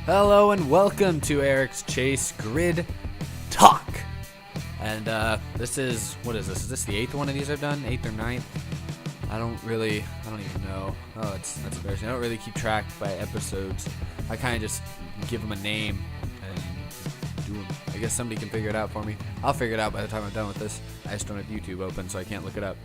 Hello and welcome to Eric's Chase Grid Talk. And this is, what is this? Is this the 8th one of these I've done? 8th or 9th? I don't even know. Oh, that's embarrassing. I don't really keep track by episodes. I kind of just give them a name and do them. I guess somebody can figure it out for me. I'll figure it out by the time I'm done with this. I just don't have YouTube open, so I can't look it up.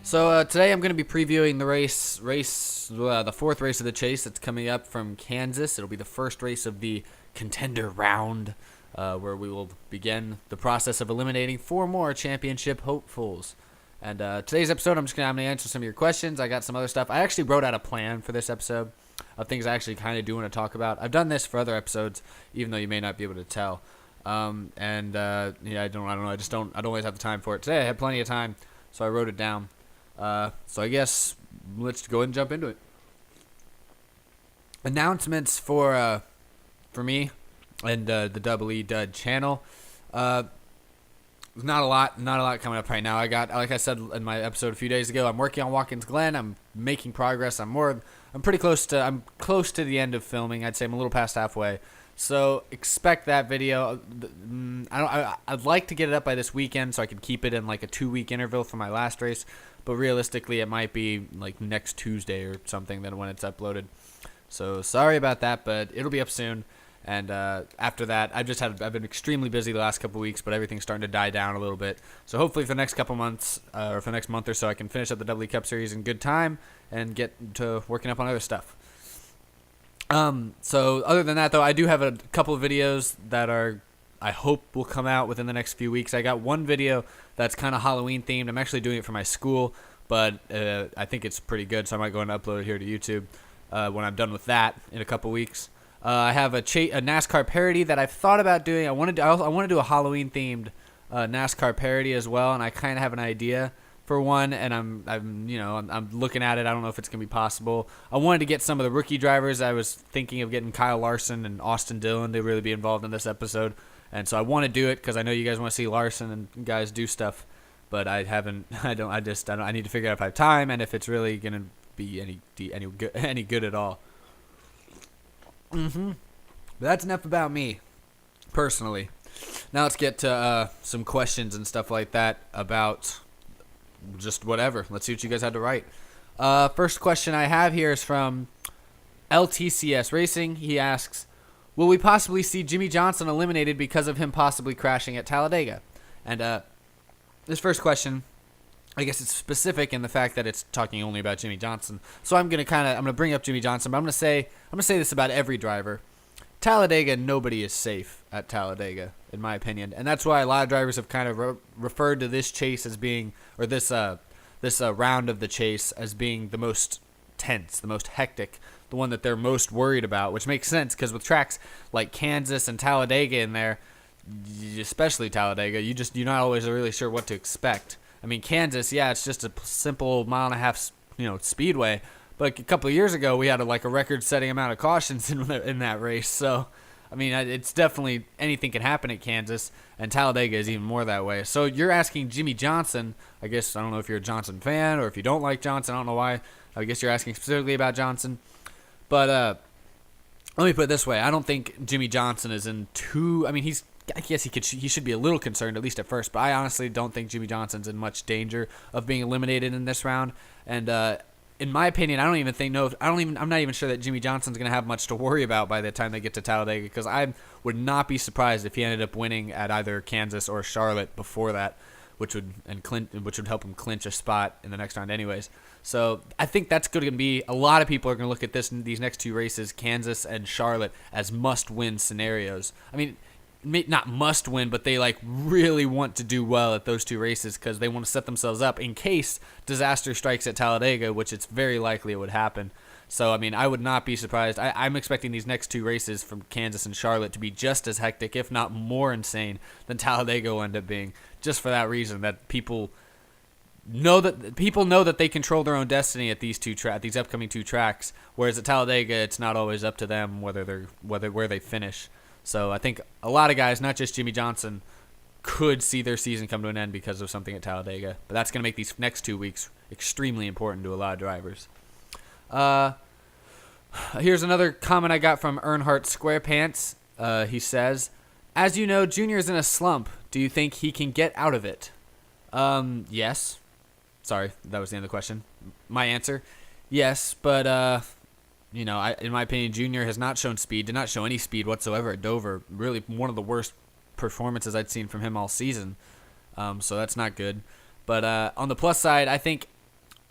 So today I'm going to be previewing the the fourth race of the Chase that's coming up from Kansas. It'll be the first race of the Contender Round, where we will begin the process of eliminating 4 more championship hopefuls. And today's episode, I'm going to answer some of your questions. I got some other stuff. I actually wrote out a plan for this episode of things I actually kind of do want to talk about. I've done this for other episodes, even though you may not be able to tell. Yeah, I don't know. I don't always have the time for it. Today I had plenty of time, so I wrote it down. So I guess let's go ahead and jump into it. Announcements for me and the Double E Dud channel. Not a lot coming up right now. Like I said in my episode a few days ago, I'm working on Watkins Glen. I'm making progress. I'm close to the end of filming. I'd say I'm a little past halfway. So expect that video. I'd like to get it up by this weekend so I can keep it in like a 2-week interval for my last race. But realistically, it might be like next Tuesday or something then when it's uploaded. So sorry about that, but it'll be up soon. And after that, I've been extremely busy the last couple weeks, but everything's starting to die down a little bit. So hopefully for the next couple months, or for the next month or so, I can finish up the Double E Cup Series in good time and get to working up on other stuff. So other than that, though, I do have a couple of videos that I hope will come out within the next few weeks. I got one video that's kind of Halloween themed. I'm actually doing it for my school, but I think it's pretty good, so I might go and upload it here to YouTube when I'm done with that in a couple weeks. I have a NASCAR parody that I've thought about doing. I want to do a Halloween themed NASCAR parody as well, and I kind of have an idea for one, and I'm looking at it. I don't know if it's gonna be possible. I wanted to get some of the rookie drivers. I was thinking of getting Kyle Larson and Austin Dillon to really be involved in this episode, and so I want to do it because I know you guys want to see Larson and guys do stuff, but I haven't. I need to figure out if I have time and if it's really gonna be any good at all. But that's enough about me, personally. Now let's get to some questions and stuff like that about just whatever. Let's see what you guys had to write. First question I have here is from LTCS Racing. He asks, will we possibly see Jimmy Johnson eliminated because of him possibly crashing at Talladega? And this first question, I guess it's specific in the fact that it's talking only about Jimmy Johnson. So I'm gonna bring up Jimmy Johnson, but I'm gonna say this about every driver. Talladega, nobody is safe at Talladega, in my opinion, and that's why a lot of drivers have kind of referred to this chase as being, or this round of the Chase as being the most tense, the most hectic, the one that they're most worried about, which makes sense because with tracks like Kansas and Talladega in there, especially Talladega, you're not always really sure what to expect. I mean, Kansas, yeah, it's just a simple 1.5-mile, speedway. But a couple of years ago, we had a record-setting amount of cautions in that race. So, I mean, it's definitely anything can happen at Kansas, and Talladega is even more that way. So you're asking Jimmy Johnson. I guess I don't know if you're a Johnson fan or if you don't like Johnson. I don't know why. I guess you're asking specifically about Johnson. But let me put it this way: I don't think Jimmy Johnson is in too. I mean, I guess he should be a little concerned, at least at first, but I honestly don't think Jimmy Johnson's in much danger of being eliminated in this round. And in my opinion, I'm not even sure that Jimmy Johnson's going to have much to worry about by the time they get to Talladega, because I would not be surprised if he ended up winning at either Kansas or Charlotte before that, which would help him clinch a spot in the next round anyways. So I think that's going to be, a lot of people are going to look at these next 2 races, Kansas and Charlotte, as must-win scenarios. I mean, not must win, but they really want to do well at those 2 races because they want to set themselves up in case disaster strikes at Talladega, which it's very likely it would happen. So, I mean, I would not be surprised. I'm expecting these next 2 races from Kansas and Charlotte to be just as hectic, if not more insane, than Talladega will end up being, just for that reason, that people know that they control their own destiny at these upcoming 2 tracks, whereas at Talladega, it's not always up to them where they finish. So I think a lot of guys, not just Jimmy Johnson, could see their season come to an end because of something at Talladega. But that's going to make these next 2 weeks extremely important to a lot of drivers. Here's another comment I got from Earnhardt SquarePants. He says, "As you know, Junior is in a slump. Do you think he can get out of it?" Yes. Sorry, that was the end of the question. My answer, yes, but in my opinion, Junior has not shown speed. Did not show any speed whatsoever at Dover. Really, one of the worst performances I'd seen from him all season. So that's not good. But on the plus side,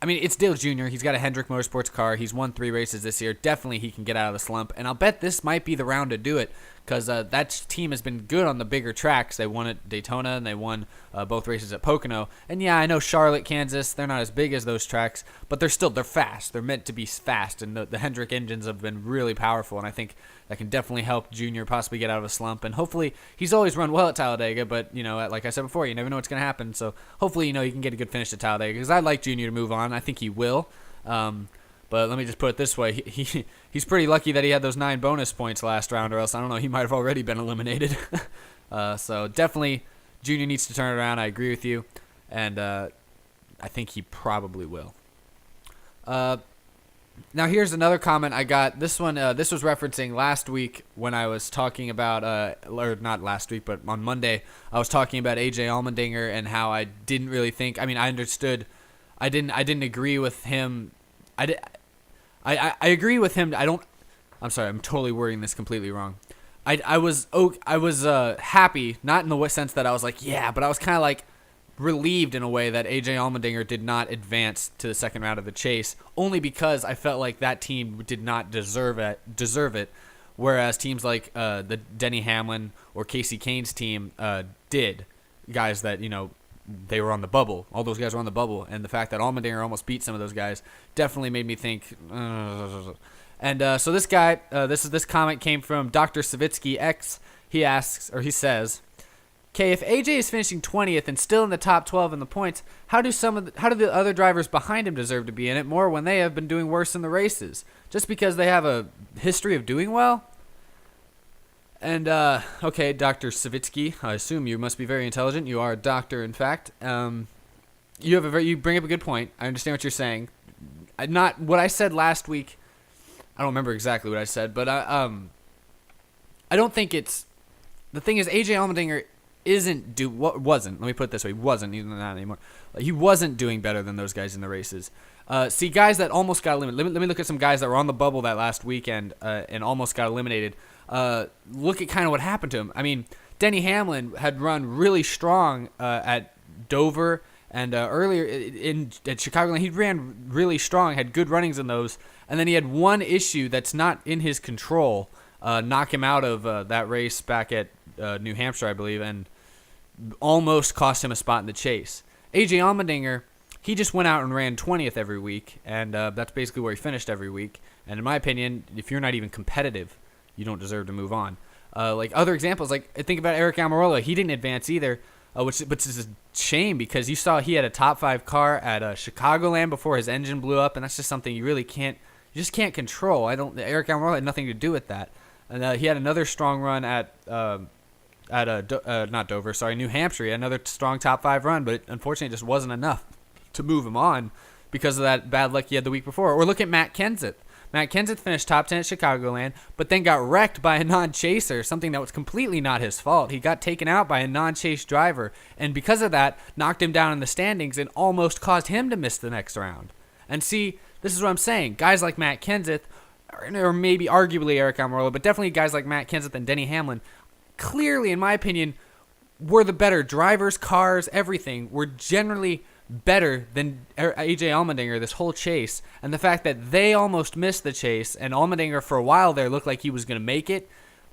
it's Dale Jr. He's got a Hendrick Motorsports car. He's won 3 races this year. Definitely he can get out of the slump. And I'll bet this might be the round to do it because that team has been good on the bigger tracks. They won at Daytona and they won both races at Pocono. And yeah, I know Charlotte, Kansas, they're not as big as those tracks, but they're fast. They're meant to be fast. And the Hendrick engines have been really powerful. And I think that can definitely help Junior possibly get out of a slump. And hopefully he's always run well at Talladega, but, like I said before, you never know what's going to happen. So hopefully, he can get a good finish at Talladega because I'd like Junior to move on. I think he will. But let me just put it this way. He's pretty lucky that he had those 9 bonus points last round, or else, I don't know, he might have already been eliminated. So definitely Junior needs to turn it around. I agree with you. And I think he probably will. Now here's another comment I got. This one, this was referencing last week when I was talking about, or not last week, but on Monday, I was talking about AJ Allmendinger and how I didn't really think. I understood. I didn't agree with him. I agree with him. I'm sorry. I'm totally wording this completely wrong. I was happy, not in the sense that I was like, yeah, but I was kind of like relieved in a way that AJ Allmendinger did not advance to the second round of the chase, only because I felt like that team did not deserve it, whereas teams like the Denny Hamlin or Casey Kane's team did. Guys that, they were on the bubble. All those guys were on the bubble, and the fact that Allmendinger almost beat some of those guys definitely made me think. So this guy, this comment came from Dr. Savitsky X. He says, "Okay, if AJ is finishing 20th and still in the top 12 in the points, how do the other drivers behind him deserve to be in it more when they have been doing worse in the races? Just because they have a history of doing well?" And, okay, Dr. Savitsky, I assume you must be very intelligent. You are a doctor, in fact. You bring up a good point. I understand what you're saying. Not what I said last week. I don't remember exactly what I said, but I don't think it's. The thing is, AJ Allmendinger wasn't. Let me put it this way: he's not anymore. He wasn't doing better than those guys in the races. See, guys that almost got eliminated. Let me look at some guys that were on the bubble that last weekend and almost got eliminated. Look at kind of what happened to him. Denny Hamlin had run really strong at Dover and earlier at Chicagoland. He ran really strong, had good runnings in those, and then he had one issue that's not in his control knock him out of that race back at New Hampshire, I believe, and almost cost him a spot in the chase. AJ Allmendinger, he just went out and ran 20th every week, and that's basically where he finished every week. And in my opinion, if you're not even competitive, you don't deserve to move on. Like other examples, like think about Eric Almirola. He didn't advance either, which is a shame because you saw he had a top 5 car at Chicagoland before his engine blew up, and that's just something you just can't control. Eric Almirola had nothing to do with that. And he had another strong run at not Dover, sorry, New Hampshire. He had another strong top 5 run, but unfortunately it just wasn't enough to move him on because of that bad luck he had the week before. Or look at Matt Kenseth. Matt Kenseth finished top 10 at Chicagoland, but then got wrecked by a non-chaser, something that was completely not his fault. He got taken out by a non-chase driver, and because of that, knocked him down in the standings and almost caused him to miss the next round. And see, this is what I'm saying. Guys like Matt Kenseth, or maybe arguably Eric Almirola, but definitely guys like Matt Kenseth and Denny Hamlin, clearly, in my opinion, were the better drivers, cars, everything, were generally better than AJ Allmendinger this whole chase, and the fact that they almost missed the chase and Allmendinger for a while there looked like he was going to make it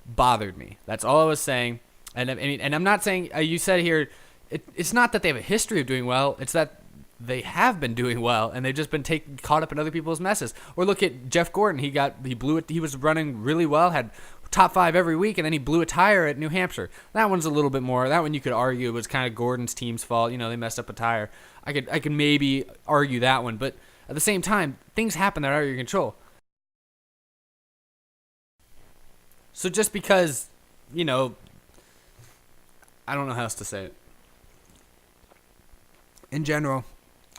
bothered me. That's all I was saying. And I'm not saying you said here it's not that they have a history of doing well, it's that they have been doing well and they've just been caught up in other people's messes. Or look at Jeff Gordon. He blew it. He was running really well, had top 5 every week, and then he blew a tire at New Hampshire. That one's a little bit more. That one you could argue it was kind of Gordon's team's fault. They messed up a tire. I could maybe argue that one, but at the same time, things happen that are out of your control. So just because, I don't know how else to say it. In general,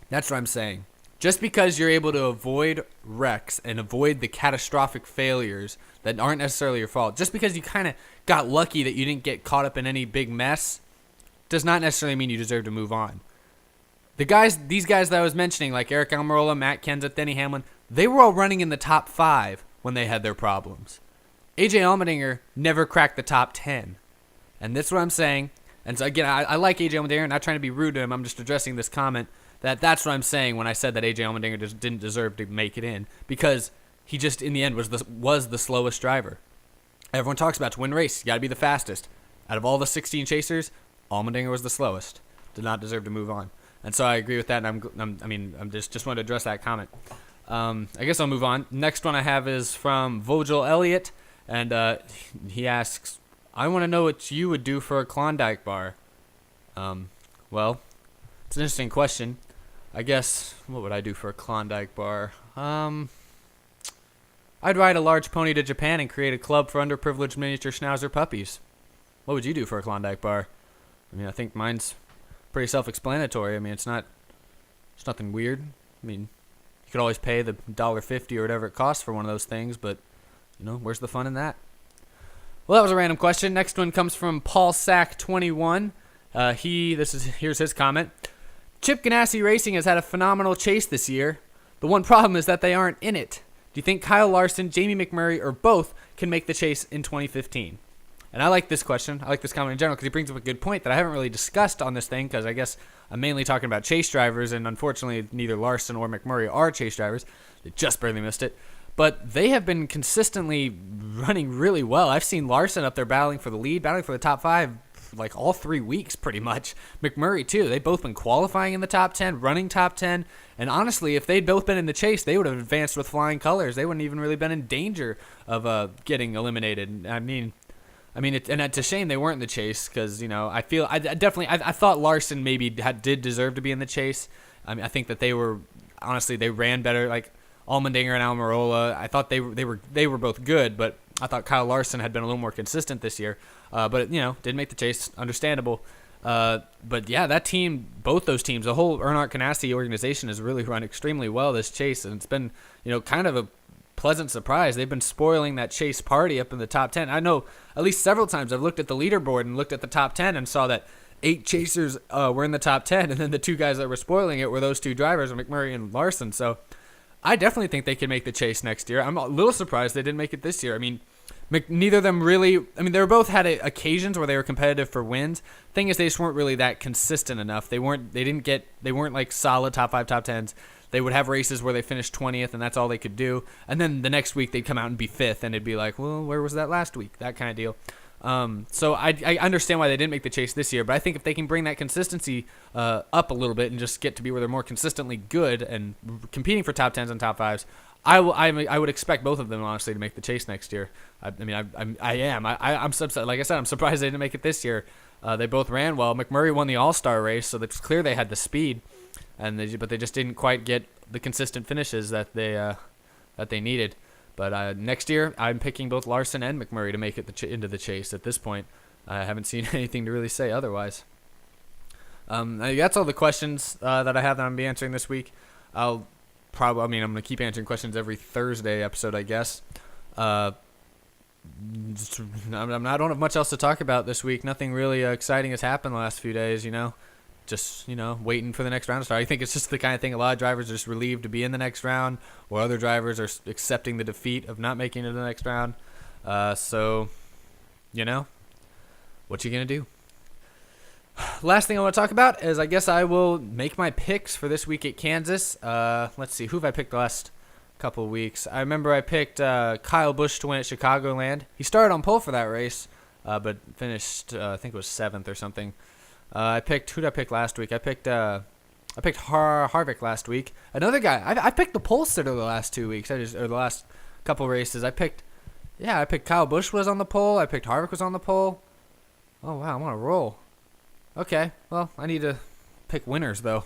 that's what I'm saying. Just because you're able to avoid wrecks and avoid the catastrophic failures that aren't necessarily your fault, just because you kind of got lucky that you didn't get caught up in any big mess, does not necessarily mean you deserve to move on. These guys that I was mentioning, like Eric Almirola, Matt Kenseth, Denny Hamlin, they were all running in the top 5 when they had their problems. AJ Allmendinger never cracked the top 10. And that's what I'm saying. And so again, I like AJ Allmendinger, not trying to be rude to him. I'm just addressing this comment. That's what I'm saying when I said that AJ Allmendinger just didn't deserve to make it in, because he just in the end was the slowest driver. Everyone talks about to win a race, you got to be the fastest. Out of all the 16 chasers, Allmendinger was the slowest. Did not deserve to move on, and so I agree with that. And I'm just wanted to address that comment. I guess I'll move on. Next one I have is from Vogel Elliott, and he asks, "I want to know what you would do for a Klondike bar." Well, it's an interesting question. I guess, what would I do for a Klondike bar? I'd ride a large pony to Japan and create a club for underprivileged miniature Schnauzer puppies. What would you do for a Klondike bar? I mean, I think mine's pretty self-explanatory. I mean, it's nothing weird. I mean, you could always pay the $1.50 or whatever it costs for one of those things, but, where's the fun in that? Well, that was a random question. Next one comes from Paul Sack 21. Here's his comment. Chip Ganassi Racing has had a phenomenal chase this year. The one problem is that they aren't in it. Do you think Kyle Larson, Jamie McMurray, or both can make the chase in 2015? And I like this question. I like this comment in general because he brings up a good point that I haven't really discussed on this thing, because I guess I'm mainly talking about chase drivers, and unfortunately neither Larson or McMurray are chase drivers. They just barely missed it. But they have been consistently running really well. I've seen Larson up there battling for the lead, battling for the top 5, like all 3 weeks pretty much. McMurray too. They've both been qualifying in the top 10, running top 10, and honestly, if they'd both been in the chase, they would have advanced with flying colors. They wouldn't even really been in danger of getting eliminated. It's a shame they weren't in the chase, because I thought Larson maybe did deserve to be in the chase. I think that they ran better. Like Allmendinger and Almirola, I thought they were both good, but I thought Kyle Larson had been a little more consistent this year. But didn't make the chase. Understandable. But yeah, that team, both those teams, the whole Earnhardt Ganassi organization has really run extremely well this chase, and it's been kind of a pleasant surprise. They've been spoiling that chase party up in the top 10. I know at least several times I've looked at the leaderboard and looked at the top 10 and saw that 8 chasers were in the top 10, and then the 2 guys that were spoiling it were those 2 drivers, McMurray and Larson. So I definitely think they can make the chase next year. I'm a little surprised they didn't make it this year. I mean, neither of them really. I mean, they were both had occasions where they were competitive for wins. Thing is, they just weren't really that consistent enough. They weren't like solid top 5, top 10s. They would have races where they finished 20th, and that's all they could do. And then the next week they'd come out and be 5th, and it'd be like, well, where was that last week? That kind of deal. So I understand why they didn't make the chase this year, but I think if they can bring that consistency up a little bit and just get to be where they're more consistently good and competing for top 10s and top 5s, I would expect both of them, honestly, to make the chase next year. I'm like I said, I'm surprised they didn't make it this year. They both ran well. McMurray won the All-Star race, so it's clear they had the speed, but they just didn't quite get the consistent finishes that they needed. But next year, I'm picking both Larson and McMurray to make it into the chase. At this point, I haven't seen anything to really say otherwise. That's all the questions that I have that I'm going to be answering this week. I'm going to keep answering questions every Thursday episode, I guess. I don't have much else to talk about this week. Nothing really exciting has happened the last few days, Just, waiting for the next round to start. I think it's just the kind of thing a lot of drivers are just relieved to be in the next round, or other drivers are accepting the defeat of not making it to the next round. What you going to do? Last thing I want to talk about is I guess I will make my picks for this week at Kansas. Let's see, who have I picked the last couple of weeks? I remember I picked Kyle Busch to win at Chicagoland. He started on pole for that race, but finished, I think it was 7th or something. Who did I pick last week? I picked Harvick last week. Another guy. I picked the pole sitter the last 2 weeks. The last couple races. I picked Kyle Busch was on the pole. I picked Harvick was on the pole. Oh wow, I'm on a roll. Okay, well, I need to pick winners, though.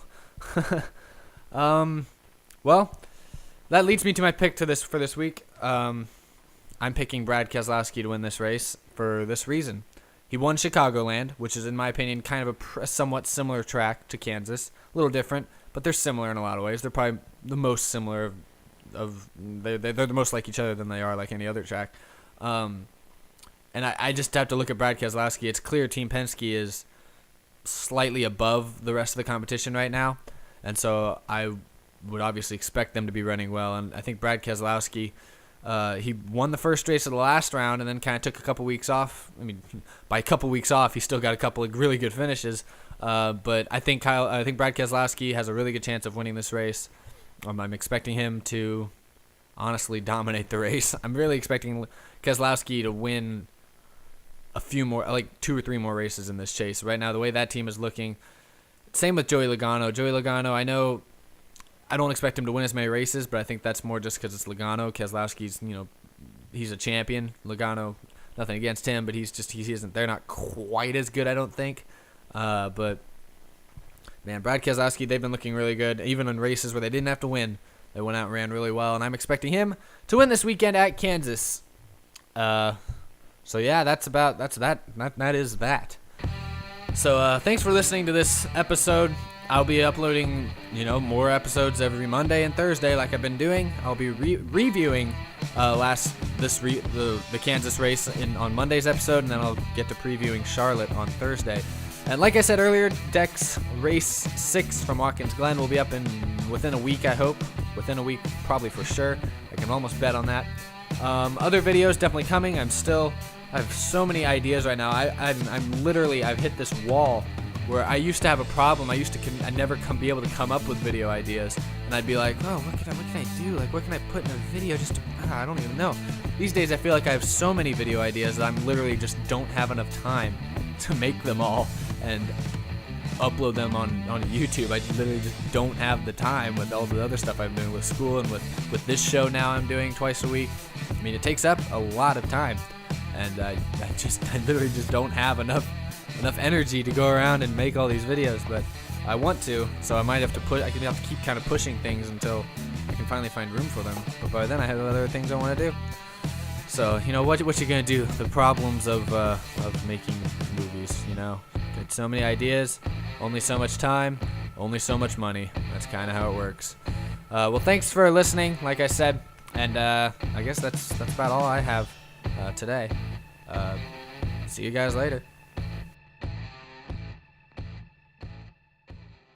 Well, that leads me to my pick for this week. I'm picking Brad Keselowski to win this race for this reason. He won Chicagoland, which is, in my opinion, kind of a somewhat similar track to Kansas. A little different, but they're similar in a lot of ways. They're probably the most similar they're the most like each other than they are like any other track. And I just have to look at Brad Keselowski. It's clear Team Penske is slightly above the rest of the competition right now, and so I would obviously expect them to be running well. And I think Brad Keselowski, he won the first race of the last round and then kind of took a couple weeks off. I mean, by a couple weeks off, he still got a couple of really good finishes. But I think Brad Keselowski has a really good chance of winning this race. I'm expecting him to honestly dominate the race. I'm really expecting Keselowski to win a few more, like 2 or 3 more races in this chase. Right now, the way that team is looking, same with Joey Logano. Joey Logano, I know I don't expect him to win as many races, but I think that's more just because it's Logano. Keselowski's, he's a champion. Logano, nothing against him, but he isn't. They're not quite as good, I don't think. But man, Brad Keselowski, they've been looking really good. Even in races where they didn't have to win, they went out and ran really well, and I'm expecting him to win this weekend at Kansas. So yeah, that is that. So thanks for listening to this episode. I'll be uploading, more episodes every Monday and Thursday like I've been doing. I'll be reviewing the Kansas race on Monday's episode, and then I'll get to previewing Charlotte on Thursday. And like I said earlier, Dex Race 6 from Watkins Glen will be up within a week, I hope. Within a week, probably for sure. I can almost bet on that. Other videos definitely coming. I have so many ideas right now. I've hit this wall where I used to have a problem. I'd never be able to come up with video ideas, and I'd be like, oh, what can I do? Like, what can I put in a video? I don't even know. These days, I feel like I have so many video ideas that I'm literally just don't have enough time to make them all and upload them on YouTube. I literally just don't have the time with all the other stuff I'm doing with school and with this show now I'm doing twice a week. I mean, it takes up a lot of time, and I literally just don't have enough energy to go around and make all these videos. But I want to, so I might have to keep kind of pushing things until I can finally find room for them. But by then I have other things I want to do. So what you gonna do? The problems of making movies. Got so many ideas, only so much time, only so much money. That's kind of how it works. Well, thanks for listening, like I said, and I guess that's about all I have today. See you guys later.